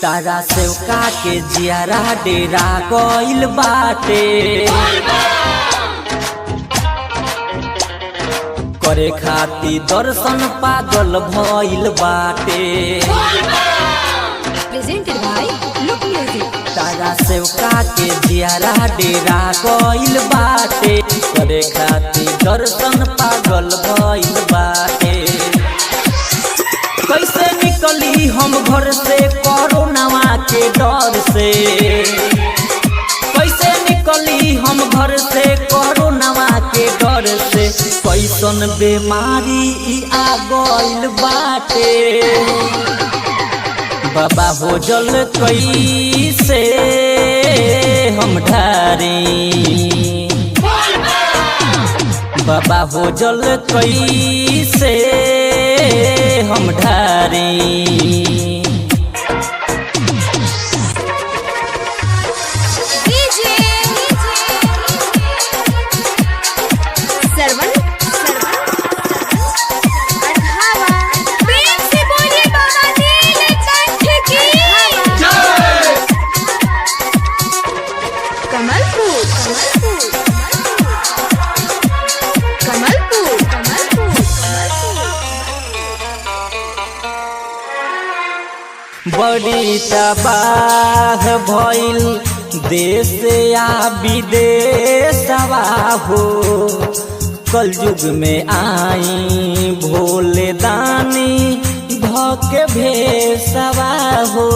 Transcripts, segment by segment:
तारा सेवका के जियारा डेरा गइल बाटे, करे खाती दर्शन पागल भइल बाटे। तारा सेवका के जियारा डेरा गइल बाटे, करे खाती दर्शन पागल भइल बाटे। कैसे निकली हम घर से कोरोनावा के डर से, कैसे निकली हम घर से कोरोनावा के डर से। कैसन बीमारी आ गइल बाटे, बाबा हो जल कैसे हम ढारी, बाबा हो जल कैसे हम ढारी। बड़ी तबाह भइल देश या विदेशवा हो, कलयुग में आई भोले दानी धके भेसवा हो।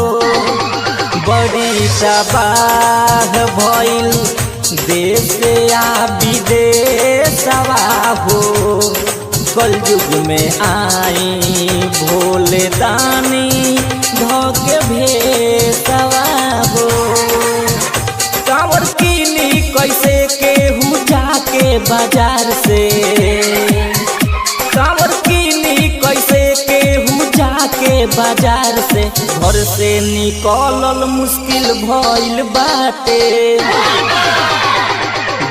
बड़ी तबाह भइल देश या विदेशवा हो, कलयुग में आई भोले दानी धके भेसवा हो। कांवर कीनी कैसे केहू जाके बाजार से, कांवर कीनी कैसे केहू जाके बाजार से। घर से निकलल मुश्किल भइल बाटे,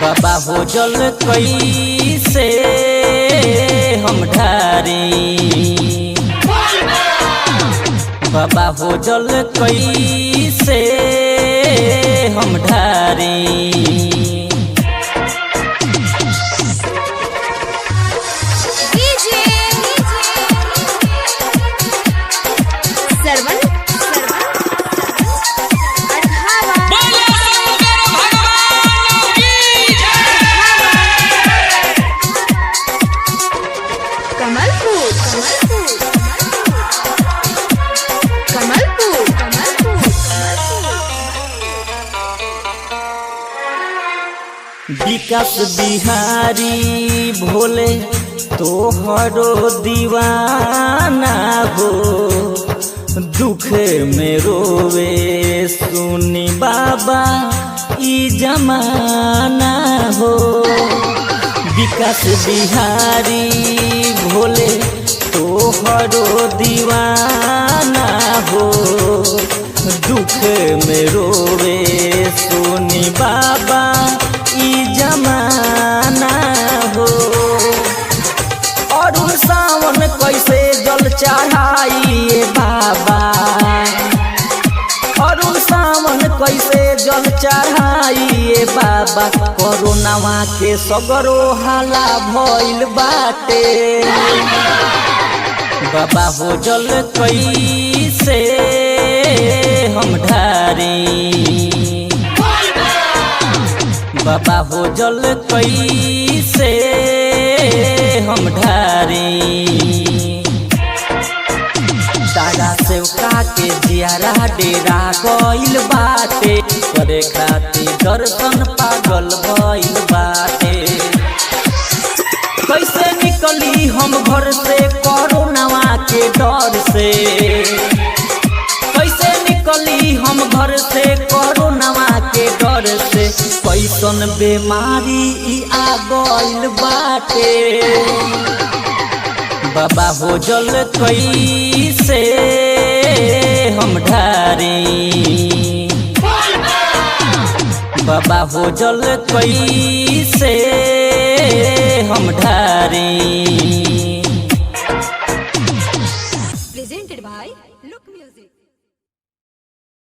बाबा हो जल कैसे हम ढारी, बाबा हो जल कैसे हम ढारी। विकास बिहारी भोले तोहरो दीवाना हो, दुख में रोवे सुनी बाबा ई जमाना हो। विकास बिहारी भोले तोहरो दीवाना हो, दुख में रोवे सुनी बाबा ई जमाना हो। और सावन कैसे जल चढ़ाइए बाबा, और सावन कैसे जल चढ़ाइए बाबा। कोरोनावा के सगरो हाला भइल बाटे, बाबा हो जल कैसे हम ढारी, बाबा हो जल कैसे हम ढारी। तारा सेवका के जियारा डेरा गइल बाटे, करे खाती दर्शन पागल भइल बाटे। कैसे निकली हम घर से कोरोनावा के डर से, कैसे निकली हम घर से कोरोनावा के डर से। कैसन बीमारी आ गइल बाटे, बाबा हो जल कैसे हम ढारी, बाबा हो जल कैसे हम ढारी।